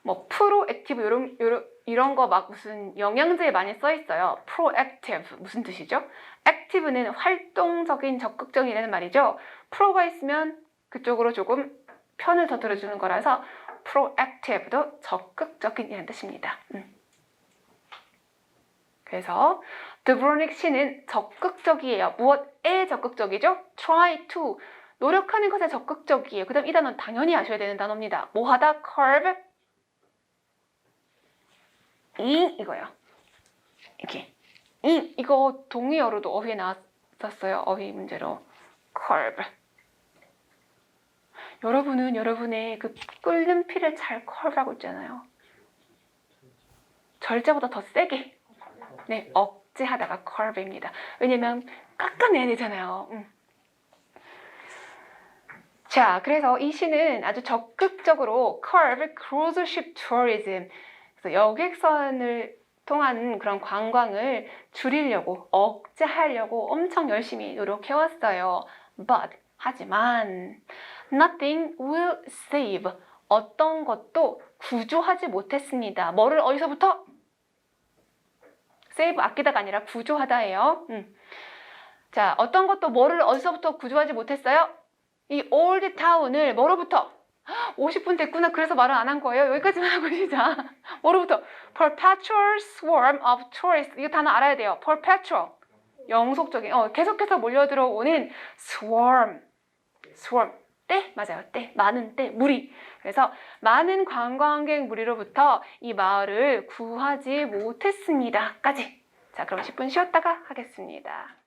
뭐 proactive 이런 거 막 무슨 영양제에 많이 써 있어요. proactive 무슨 뜻이죠? active는 활동적인, 적극적이라는 말이죠. pro가 있으면 그쪽으로 조금 편을 더 들어주는 거라서 proactive도 적극적인이라는 뜻입니다. 그래서 드브로닉 시는 적극적이에요. 무엇에 적극적이죠? try to. 노력하는 것에 적극적이에요. 그 다음 이 단어는 당연히 아셔야 되는 단어입니다. 뭐 하다? curb. 이거요. 이렇게. 이거 동의어로도 어휘에 나왔었어요. 어휘 문제로. curb. 여러분은 여러분의 그 끓는 피를 잘 curve하고 있잖아요. 절제보다 더 세게. 네, 억제하다가 curve입니다. 왜냐면 깎아내야 되잖아요. 자, 그래서 이 시는 아주 적극적으로 curb cruise ship tourism, 그래서 여객선을 통한 그런 관광을 줄이려고, 억제하려고 엄청 열심히 노력해왔어요. But, 하지만 nothing will save, 어떤 것도 구조하지 못했습니다. 뭐를 어디서부터? save 아끼다가 아니라 구조하다예요. 자, 어떤 것도 뭐를 어디서부터 구조하지 못했어요? 이 old town을 뭐로부터? 50분 됐구나. 그래서 말을 안 한 거예요. 여기까지만 하고 시작. 뭐로부터? perpetual swarm of tourists. 이거 단어 알아야 돼요. perpetual. 영속적인, 계속해서 몰려들어오는 swarm. 때? 맞아요. 때. 많은 때. 무리. 그래서 많은 관광객 무리로부터 이 마을을 구하지 못했습니다. 까지. 자, 그럼 10분 쉬었다가 하겠습니다.